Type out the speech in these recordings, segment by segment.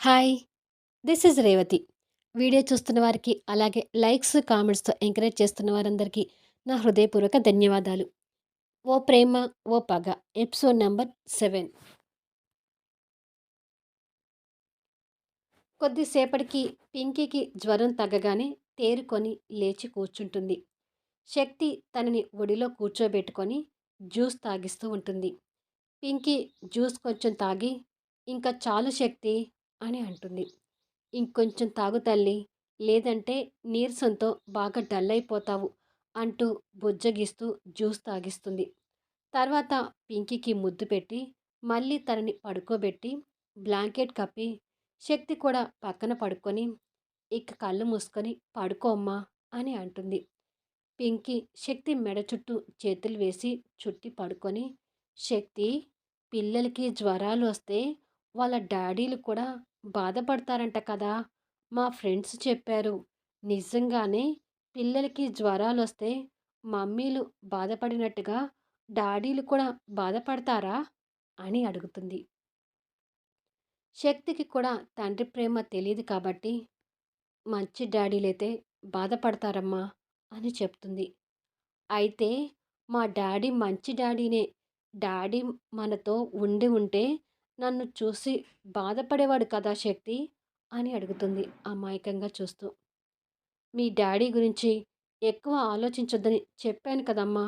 Hi! This is Revathi. Video చూస్తున్న వారికి, అలాగే లైక్స్, కామెంట్స్‌తో ఎంకరేజ్ చేస్తున్న వారందరికీ నా హృదయపూర్వక ధన్యవాదాలు. 'ఓ ప్రేమ ఓ పగ' ఎపిసోడ్ నంబర్ 7. కొద్దిసేపటికి పింకీకి జ్వరం తగ్గగానే తేరుకొని లేచి కూర్చుంటుంది. శక్తి తనని ఒడిలో కూర్చోబెట్టుకొని జ్యూస్ తాగిస్తూ ఉంటుంది. పింకీ జ్యూస్ కొంచెం తాగి, "ఇంక చాలు శక్తి" అని అంటుంది. "ఇంకొంచెం తాగు తల్లి, లేదంటే నీరసంతో బాగా డల్ అయిపోతావు" అంటూ బుజ్జగిస్తూ జ్యూస్ తాగిస్తుంది. తర్వాత పింకీకి ముద్దు పెట్టి, మళ్ళీ తనని పడుకోబెట్టి, బ్లాంకెట్ కప్పి, శక్తి కూడా పక్కన పడుకొని, "ఇక కళ్ళు మూసుకొని పడుకో అమ్మా" అని అంటుంది. పింకీ శక్తి మెడ చుట్టూ చేతులు వేసి చుట్టి పడుకొని, "శక్తి, పిల్లలకి జ్వరాలు వస్తే వాళ్ళ డాడీలు కూడా బాధపడతారంట కదా, మా ఫ్రెండ్స్ చెప్పారు. నిజంగానే పిల్లలకి జ్వరాలొస్తే మమ్మీలు బాధపడినట్టుగా డాడీలు కూడా బాధపడతారా?" అని అడుగుతుంది. శక్తికి కూడా తండ్రి ప్రేమ తెలీదు కాబట్టి, "మంచి డాడీలైతే బాధపడతారమ్మా" అని చెప్తుంది. "అయితే మా డాడీ మంచి డాడీనే. డాడీ మనతో ఉండి ఉంటే నన్ను చూసి బాధపడేవాడు కదా శక్తి" అని అడుగుతుంది అమాయకంగా చూస్తూ. "మీ డాడీ గురించి ఎక్కువ ఆలోచించొద్దని చెప్పాను కదమ్మా.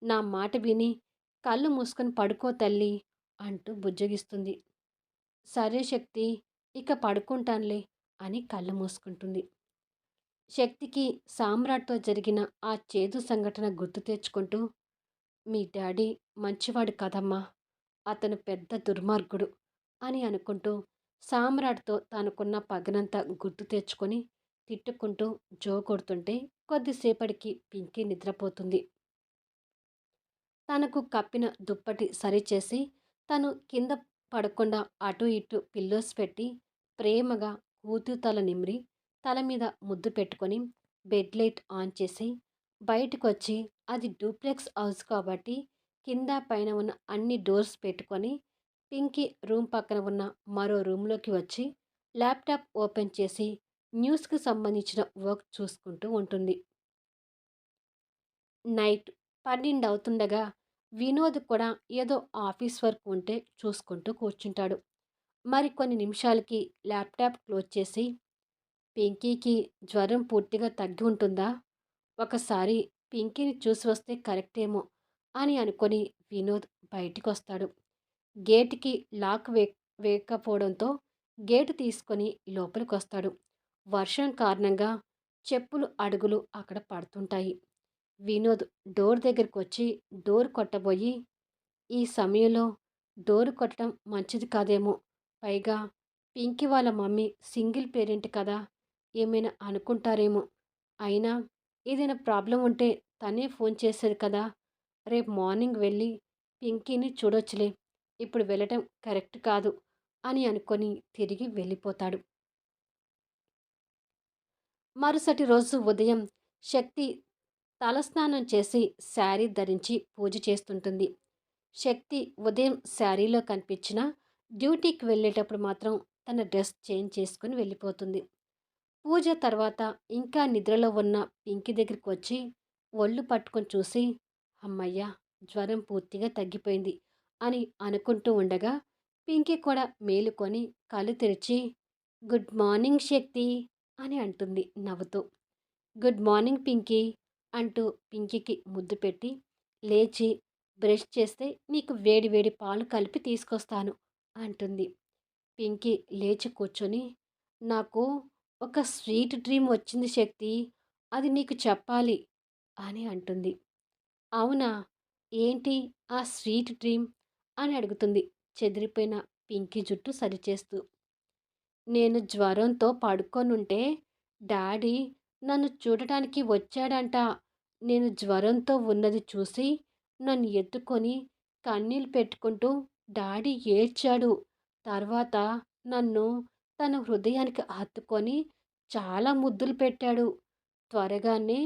నా మాట విని కళ్ళు మూసుకొని పడుకో తల్లి" అంటూ బుజ్జగిస్తుంది. "సరే శక్తి, ఇక పడుకుంటానులే" అని కళ్ళు మూసుకుంటుంది. శక్తికి సామ్రాట్‌తో జరిగిన ఆ చేదు సంఘటన గుర్తు తెచ్చుకుంటూ, "మీ డాడీ మంచివాడు కాదమ్మా. అతను పెద్ద దుర్మార్గుడు" అని అనుకుంటూ సామ్రాట్‌తో తనకున్న పగనంతా గుర్తు తెచ్చుకొని తిట్టుకుంటూ జో కొడుతుంటే కొద్దిసేపటికి పింకీ నిద్రపోతుంది. తనకు కప్పిన దుప్పటి సరిచేసి తను కింద పడకుండా అటు ఇటు పిల్లోస్ పెట్టి ప్రేమగా కూతురు తల నిమిరి తల మీద ముద్దు పెట్టుకొని బెడ్ లైట్ ఆన్ చేసి బయటకొచ్చి, అది డూప్లెక్స్ హౌస్ కాబట్టి కింద పైన ఉన్న అన్ని డోర్స్ పెట్టుకొని పింకీ రూమ్ పక్కన ఉన్న మరో రూమ్లోకి వచ్చి ల్యాప్టాప్ ఓపెన్ చేసి న్యూస్కి సంబంధించిన వర్క్ చూసుకుంటూ ఉంటుంది. నైట్ 12 అవుతుండగా వినోద్ కూడా ఏదో ఆఫీస్ వర్క్ ఉంటే చూసుకుంటూ కూర్చుంటాడు. మరి కొన్ని నిమిషాలకి ల్యాప్టాప్ క్లోజ్ చేసి, "పింకీకి జ్వరం పూర్తిగా తగ్గి ఉంటుందా? ఒకసారి పింకీని చూసి వస్తే కరెక్టేమో" అని అనుకొని వినోద్ బయటికొస్తాడు. గేటుకి లాక్ వేయకపోవడంతో గేటు తీసుకొని లోపలికొస్తాడు. వర్షం కారణంగా చెప్పులు అడుగులు అక్కడ పడుతుంటాయి. వినోద్ డోర్ దగ్గరకొచ్చి డోర్ కొట్టబోయి, "ఈ సమయంలో డోర్ కొట్టడం మంచిది కాదేమో. పైగా పింకీ వాళ్ళ మమ్మీ సింగిల్ పేరెంట్ కదా, ఏమైనా అనుకుంటారేమో. అయినా ఏదైనా ప్రాబ్లం ఉంటే తనే ఫోన్ చేసేది కదా. రేపు మార్నింగ్ వెళ్ళి పింకీని చూడొచ్చులే. ఇప్పుడు వెళ్ళటం కరెక్ట్ కాదు" అని అనుకొని తిరిగి వెళ్ళిపోతాడు. మరుసటి రోజు ఉదయం శక్తి తలస్నానం చేసి శారీ ధరించి పూజ చేస్తుంటుంది. శక్తి ఉదయం శారీలో కనిపించినా డ్యూటీకి వెళ్ళేటప్పుడు మాత్రం తన డ్రెస్ చేంజ్ చేసుకుని వెళ్ళిపోతుంది. పూజ తర్వాత ఇంకా నిద్రలో ఉన్న పింకీ దగ్గరికి వచ్చి ఒళ్ళు పట్టుకొని చూసి, "అమ్మయ్య, జ్వరం పూర్తిగా తగ్గిపోయింది" అని అనుకుంటూ ఉండగా పింకీ కూడా మేలుకొని కళ్ళు తెరిచి, "గుడ్ మార్నింగ్ శక్తి" అని అంటుంది నవ్వుతూ. "గుడ్ మార్నింగ్ పింకీ" అంటూ పింకీకి ముద్దు పెట్టి, "లేచి బ్రష్ చేస్తే నీకు వేడి వేడి పాలు కలిపి తీసుకొస్తాను" అంటుంది. పింకీ లేచి కూర్చొని, "నాకు ఒక స్వీట్ డ్రీమ్ వచ్చింది శక్తి, అది నీకు చెప్పాలి" అని అంటుంది. "అవునా? ఏంటి ఆ స్వీట్ డ్రీమ్" అని అడుగుతుంది చెదిరిపోయిన పింకీ జుట్టు సరిచేస్తూ. "నేను జ్వరంతో పడుకొనుంటే డాడీ నన్ను చూడటానికి వచ్చాడంట. నేను జ్వరంతో ఉన్నది చూసి నన్ను ఎత్తుకొని కన్నీళ్ళు పెట్టుకుంటూ డాడీ ఏడ్చాడు. తర్వాత నన్ను తన హృదయానికి హత్తుకొని చాలా ముద్దులు పెట్టాడు. త్వరగానే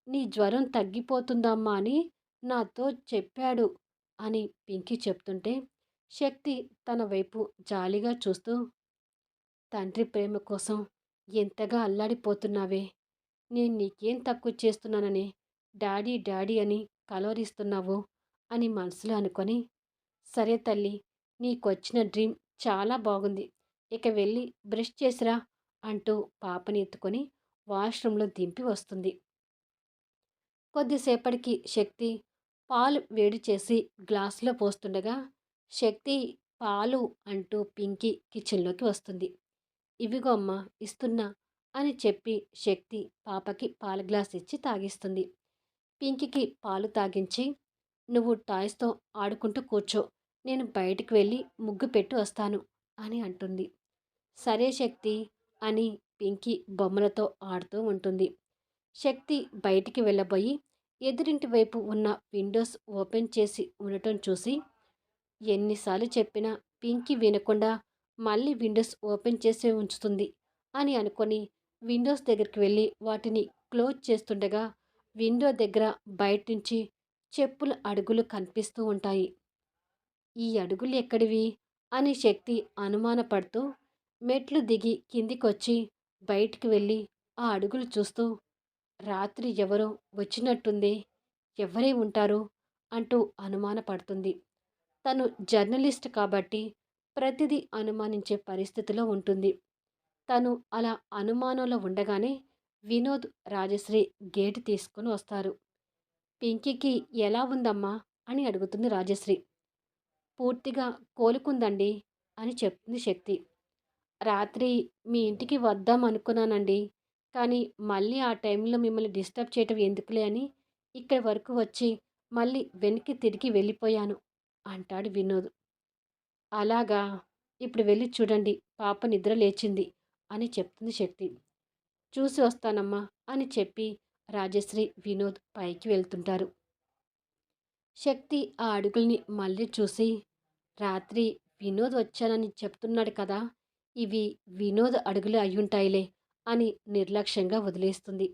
నీ జ్వరం తగ్గిపోతుందమ్మా అని నాతో చెప్పాడు" అని పింకీ చెప్తుంటే శక్తి తన వైపు జాలిగా చూస్తూ, తండ్రి ప్రేమ కోసం ఎంతగా అల్లాడిపోతున్నావే. నేను నీకేం తక్కువ చేస్తున్నానని డాడీ డాడీ అని కలవరిస్తున్నావు అని మనసులో అనుకొని, సరే తల్లి, నీకొచ్చిన డ్రీమ్ చాలా బాగుంది. ఇక వెళ్ళి బ్రష్ చేసిరా అంటూ పాపని ఎత్తుకొని వాష్రూమ్లో దింపి వస్తుంది. కొద్దిసేపటికి శక్తి పాలు వేడి చేసి గ్లాసులో పోస్తుండగా, శక్తి పాలు అంటూ పింకీ కిచెన్లోకి వస్తుంది. ఇవిగో అమ్మా ఇస్తున్నా అని చెప్పి శక్తి పాపకి పాల గ్లాస్ ఇచ్చి తాగిస్తుంది. పింకీకి పాలు తాగించి, నువ్వు టాయ్స్తో ఆడుకుంటూ కూర్చో, నేను బయటికి వెళ్ళి ముగ్గు పెట్టి వస్తాను అని అంటుంది. సరే శక్తి అని పింకీ బొమ్మలతో ఆడుతూ ఉంటుంది. శక్తి బయటికి వెళ్ళబోయి ఎదురింటి వైపు ఉన్న విండోస్ ఓపెన్ చేసి ఉండటం చూసి, ఎన్నిసార్లు చెప్పినా పింకీ వినకుండా మళ్ళీ విండోస్ ఓపెన్ చేసే ఉంచుతుంది అని అనుకొని విండోస్ దగ్గరికి వెళ్ళి వాటిని క్లోజ్ చేస్తుండగా, విండో దగ్గర బయట నుంచి చెప్పుల అడుగులు కనిపిస్తూ ఉంటాయి. ఈ అడుగులు ఎక్కడివి అని శక్తి అనుమానపడుతూ మెట్లు దిగి కిందికొచ్చి బయటికి వెళ్ళి ఆ అడుగులు చూస్తూ, రాత్రి ఎవరో వచ్చినట్టుంది, ఎవరై ఉంటారు అంటూ అనుమానపడుతుంది. తను జర్నలిస్ట్ కాబట్టి ప్రతిదీ అనుమానించే పరిస్థితిలో ఉంటుంది. తను అలా అనుమానంలో ఉండగానే వినోద్, రాజశ్రీ గేటు తీసుకుని వస్తారు. పింకీకి ఎలా ఉందమ్మా అని అడుగుతుంది రాజశ్రీ. పూర్తిగా కోలుకుందండి అని చెప్తుంది శక్తి. రాత్రి మీ ఇంటికి వద్దాం అనుకున్నానండి, కానీ మళ్ళీ ఆ టైంలో మిమ్మల్ని డిస్టర్బ్ చేయటం ఎందుకులే అని ఇక్కడి వరకు వచ్చి మళ్ళీ వెనక్కి తిరిగి వెళ్ళిపోయాను అంటాడు వినోద్. అలాగా, ఇప్పుడు వెళ్ళి చూడండి, పాప నిద్ర లేచింది అని చెప్తుంది శక్తి. చూసి వస్తానమ్మా అని చెప్పి రాజశ్రీ, వినోద్ పైకి వెళ్తుంటారు. శక్తి ఆ అడుగుల్ని మళ్ళీ చూసి, రాత్రి వినోద్ వచ్చానని చెప్తున్నాడు కదా, ఇవి వినోద్ అడుగులే అయ్యుంటాయిలే అని నిర్లక్ష్యంగా వదిలేస్తుంది.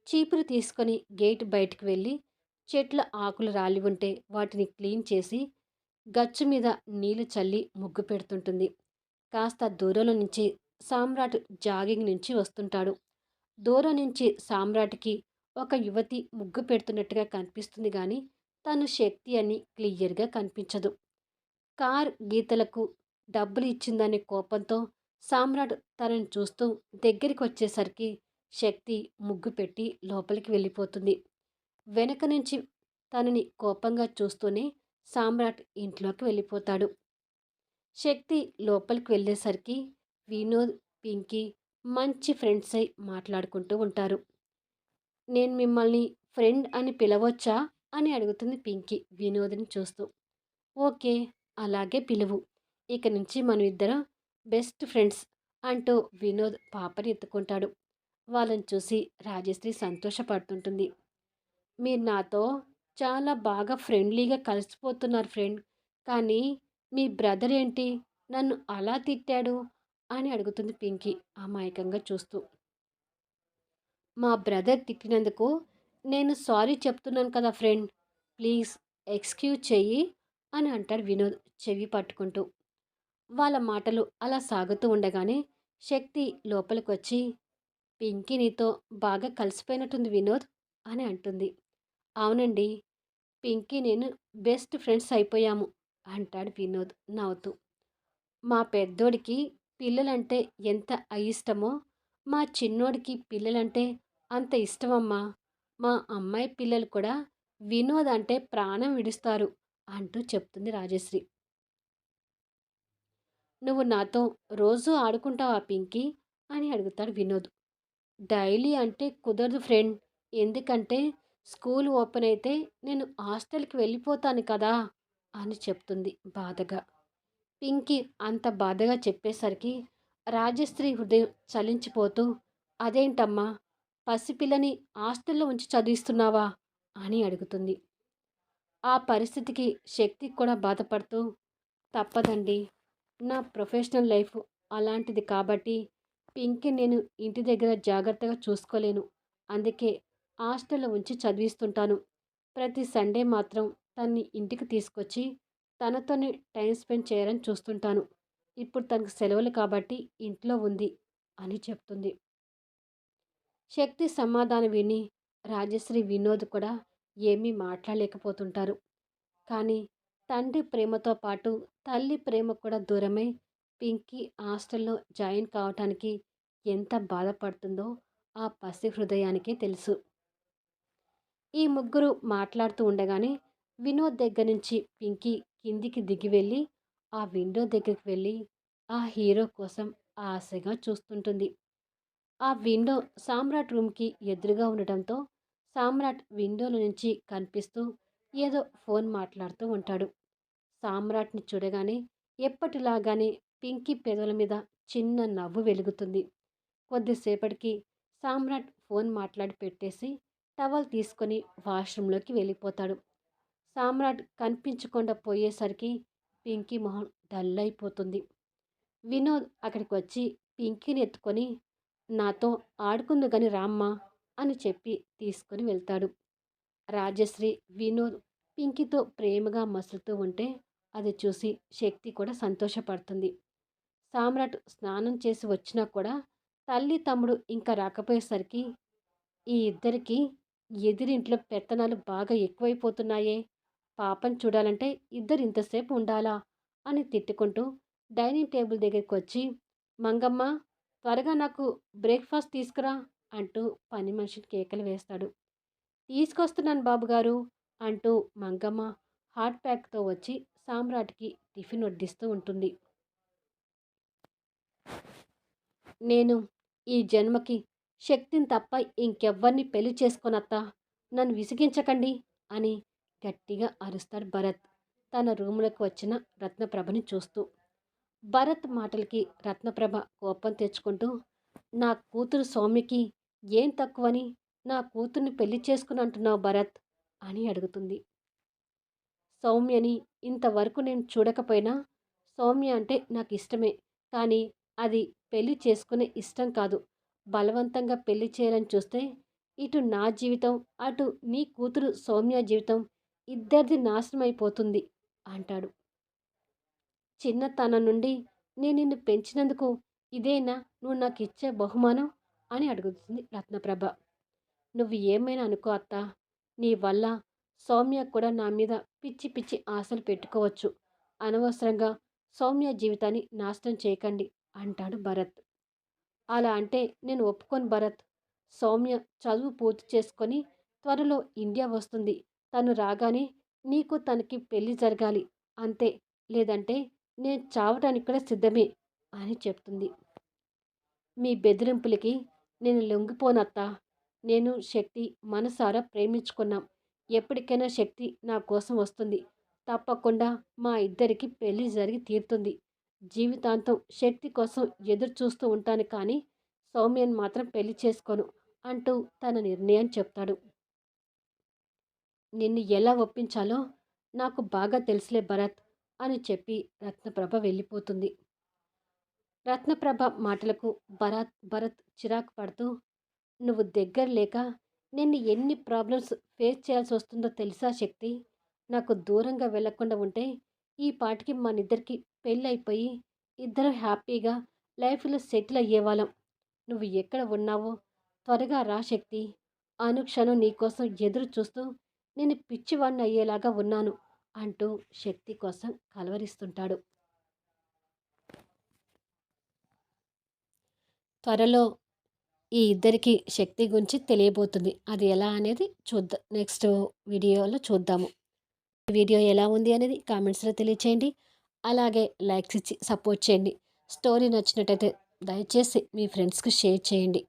చీపురు తీసుకొని గేట్ బయటికి వెళ్ళి చెట్ల ఆకులు రాలి ఉంటే వాటిని క్లీన్ చేసి గచ్చు మీద నీళ్లు చల్లి ముగ్గు పెడుతుంటుంది. కాస్త దూరంలో నుంచి సామ్రాట్ జాగింగ్ నుంచి వస్తుంటాడు. దూరం నుంచి సామ్రాట్కి ఒక యువతి ముగ్గు పెడుతున్నట్టుగా కనిపిస్తుంది కానీ తను శక్తి అని క్లియర్గా కనిపించదు. కార్ గీతలకు డబ్బులు ఇచ్చిందనే కోపంతో సామ్రాట్ తనని చూస్తూ దగ్గరికి వచ్చేసరికి శక్తి ముగ్గు పెట్టి లోపలికి వెళ్ళిపోతుంది. వెనక నుంచి తనని కోపంగా చూస్తూనే సామ్రాట్ ఇంట్లోకి వెళ్ళిపోతాడు. శక్తి లోపలికి వెళ్ళేసరికి వినోద్, పింకీ మంచి ఫ్రెండ్స్ అయి మాట్లాడుకుంటూ ఉంటారు. నేను మిమ్మల్ని ఫ్రెండ్ అని పిలవచ్చా అని అడుగుతుంది పింకీ వినోద్ని చూస్తూ. ఓకే, అలాగే పిలువు, ఇక నుంచి మనం ఇద్దరం బెస్ట్ ఫ్రెండ్స్ అంటూ వినోద్ పాపని ఎత్తుకుంటాడు. వాళ్ళని చూసి రాజశ్రీ సంతోషపడుతుంటుంది. మీరు నాతో చాలా బాగా ఫ్రెండ్లీగా కలిసిపోతున్నారు ఫ్రెండ్, కానీ మీ బ్రదర్ ఏంటి నన్ను అలా తిట్టాడు అని అడుగుతుంది పింకీ అమాయకంగా చూస్తూ. మా బ్రదర్ తిట్టినందుకు నేను సారీ చెప్తున్నాను కదా ఫ్రెండ్, ప్లీజ్ ఎక్స్క్యూజ్ చెయ్యి అని అంటాడు వినోద్ చెవి పట్టుకుంటూ. వాళ్ళ మాటలు అలా సాగుతూ ఉండగానే శక్తి లోపలికి వచ్చి, పింకీ నీతో బాగా కలిసిపోయినట్టుంది వినోద్ అని అంటుంది. అవునండి, పింకీ నేను బెస్ట్ ఫ్రెండ్స్ అయిపోయాము అంటాడు వినోద్ నవ్వుతూ. మా పెద్దోడికి పిల్లలంటే ఎంత అయిష్టమో మా చిన్నోడికి పిల్లలంటే అంత ఇష్టమమ్మా. మా అమ్మాయి పిల్లలు కూడా వినోద్ అంటే ప్రాణం విడుస్తారు అంటూ చెప్తుంది రాజశ్రీ. నువ్వు నాతో రోజూ ఆడుకుంటావా పింకీ అని అడుగుతాడు వినోద్. డైలీ అంటే కుదరదు ఫ్రెండ్, ఎందుకంటే స్కూల్ ఓపెన్ అయితే నేను హాస్టల్కి వెళ్ళిపోతాను కదా అని చెప్తుంది బాధగా. పింకీ అంత బాధగా చెప్పేసరికి రాజశ్రీ హృదయం చలించిపోతూ, అదేంటమ్మా, పసిపిల్లని హాస్టల్లో ఉంచి చదివిస్తున్నావా అని అడుగుతుంది. ఆ పరిస్థితికి శక్తి కూడా బాధపడుతూ, తప్పదండి, నా ప్రొఫెషనల్ లైఫ్ అలాంటిది కాబట్టి పింకీ నేను ఇంటి దగ్గర జాగ్రత్తగా చూసుకోలేను, అందుకే హాస్టల్లో ఉంచి చదివిస్తుంటాను. ప్రతి సండే మాత్రం తన్ని ఇంటికి తీసుకొచ్చి తనతోనే టైం స్పెండ్ చేయాలని చూస్తుంటాను. ఇప్పుడు తనకు సెలవులు కాబట్టి ఇంట్లో ఉంది అని చెప్తుంది. శక్తి సమాధానం విని రాజశ్రీ, వినోద్ కూడా ఏమీ మాట్లాడలేకపోతుంటారు. కానీ తండ్రి ప్రేమతో పాటు తల్లి ప్రేమ కూడా దూరమై పింకీ హాస్టల్లో జాయిన్ కావటానికి ఎంత బాధపడుతుందో ఆ పసి హృదయానికే తెలుసు. ఈ ముగ్గురు మాట్లాడుతూ ఉండగానే వినోద్ దగ్గర నుంచి పింకీ కిందికి దిగి వెళ్ళి ఆ విండో దగ్గరికి వెళ్ళి ఆ హీరో కోసం ఆశగా చూస్తుంటుంది. ఆ విండో సామ్రాట్ రూమ్కి ఎదురుగా ఉండటంతో సామ్రాట్ విండోలో నుంచి కనిపిస్తూ ఏదో ఫోన్ మాట్లాడుతూ ఉంటాడు. సామ్రాట్ని చూడగానే ఎప్పటిలాగానే పింకీ పెదవుల మీద చిన్న నవ్వు వెలుగుతుంది. కొద్దిసేపటికి సామ్రాట్ ఫోన్ మాట్లాడి పెట్టేసి టవల్ తీసుకొని వాష్రూంలోకి వెళ్ళిపోతాడు. సామ్రాట్ కనిపించకుండా పోయేసరికి పింకీ మొహం డల్ అయిపోతుంది. వినోద్ అక్కడికి వచ్చి పింకీని ఎత్తుకొని నాతో ఆడుకుందు గాని రామ్మా అని చెప్పి తీసుకొని వెళ్తాడు. రాజశ్రీ, వినోద్ పింకీతో ప్రేమగా మసులుతూ ఉంటే అది చూసి శక్తి కూడా సంతోషపడుతుంది. సామ్రాట్ స్నానం చేసి వచ్చినా కూడా తల్లి తమ్ముడు ఇంకా రాకపోయేసరికి ఈ ఇద్దరికి ఎదిరింట్లో పెత్తనాలు బాగా ఎక్కువైపోతున్నాయే, పాపని చూడాలంటే ఇద్దరు ఇంతసేపు ఉండాలా అని తిట్టుకుంటూ డైనింగ్ టేబుల్ దగ్గరికి వచ్చి మంగమ్మ త్వరగా నాకు బ్రేక్ఫాస్ట్ తీసుకురా అంటూ పని మనిషిని కేకలు వేస్తాడు. తీసుకొస్తున్నాను బాబుగారు అంటూ మంగమ్మ హాట్ ప్యాక్తో వచ్చి సామ్రాట్కి టిఫిన్ వడ్డిస్తూ ఉంటుంది. నేను ఈ జన్మకి శక్తిని తప్ప ఇంకెవ్వరిని పెళ్లి చేసుకోనత్తా, నన్ను విసిగించకండి అని గట్టిగా అరుస్తాడు భరత్ తన రూములకు వచ్చిన రత్నప్రభని చూస్తూ. భరత్ మాటలకి రత్నప్రభ కోపం తెచ్చుకుంటూ నా కూతురు సౌమ్యకి ఏం తక్కువని నా కూతుర్ని పెళ్లి చేసుకుని అంటున్నావు భరత్ అని అడుగుతుంది. సౌమ్యని ఇంతవరకు నేను చూడకపోయినా సౌమ్య అంటే నాకు ఇష్టమే, కానీ అది పెళ్లి చేసుకునే ఇష్టం కాదు. బలవంతంగా పెళ్లి చేయాలని చూస్తే ఇటు నా జీవితం అటు నీ కూతురు సౌమ్య జీవితం ఇద్దరిది నాశనం అయిపోతుంది అంటాడు. చిన్నతనం నుండి నేను నిన్ను పెంచినందుకు ఇదేనా నువ్వు నాకు ఇచ్చే బహుమానం అని అడుగుతుంది రత్నప్రభ. నువ్వు ఏమైనా అనుకో అత్త, నీ వల్ల సౌమ్య కూడా నా మీద పిచ్చి పిచ్చి ఆశలు పెట్టుకోవచ్చు. అనవసరంగా సౌమ్య జీవితాన్ని నాశనం చేయకండి అంటాడు భరత్. అలా అంటే నేను ఒప్పుకోను భరత్. సౌమ్య చదువు పూర్తి చేసుకొని త్వరలో ఇండియా వస్తుంది. తను రాగానే నీకు తనకి పెళ్లి జరగాలి అంతే, లేదంటే నేను చావటానికి కూడా సిద్ధమే అని చెప్తుంది. మీ బెదిరింపులకి నేను లొంగిపోనత్తా. నేను శక్తి మనసారా ప్రేమించుకున్నాం. ఎప్పటికైనా శక్తి నా కోసం వస్తుంది. తప్పకుండా మా ఇద్దరికి పెళ్లి జరిగి తీరుతుంది. జీవితాంతం శక్తి కోసం ఎదురు చూస్తూ ఉంటాను, కానీ సౌమ్యను మాత్రం పెళ్లి చేసుకోను అంటూ తన నిర్ణయం చెప్తాడు. నిన్ను ఎలా ఒప్పించాలో నాకు బాగా తెలుసులే భరత్ అని చెప్పి రత్నప్రభ వెళ్ళిపోతుంది. రత్నప్రభ మాటలకు భరత్ చిరాకు పడుతూ నువ్వు దగ్గర లేక నేను ఎన్ని ప్రాబ్లమ్స్ ఫేస్ చేయాల్సి వస్తుందో తెలుసా శక్తి. నాకు దూరంగా వెళ్లకుండా ఉంటే ఈ పాటికి మనిద్దరికి పెళ్ళి అయిపోయి ఇద్దరు హ్యాపీగా లైఫ్లో సెటిల్ అయ్యేవాళ్ళం. నువ్వు ఎక్కడ ఉన్నావో త్వరగా రా శక్తి. అనుక్షణం నీకోసం ఎదురు చూస్తూ నేను పిచ్చివాణ్ణి అయ్యేలాగా ఉన్నాను అంటూ శక్తి కోసం కలవరిస్తుంటాడు. త్వరలో ఈ ఇద్దరికి శక్తి గురించి తెలియబోతుంది. అది ఎలా అనేది చూద్దాం, నెక్స్ట్ వీడియోలో చూద్దాము. ఈ వీడియో ఎలా ఉంది అనేది కామెంట్స్లో తెలియచేయండి. అలాగే లైక్స్ ఇచ్చి సపోర్ట్ చేయండి. స్టోరీ నచ్చినట్టయితే దయచేసి మీ ఫ్రెండ్స్కి షేర్ చేయండి.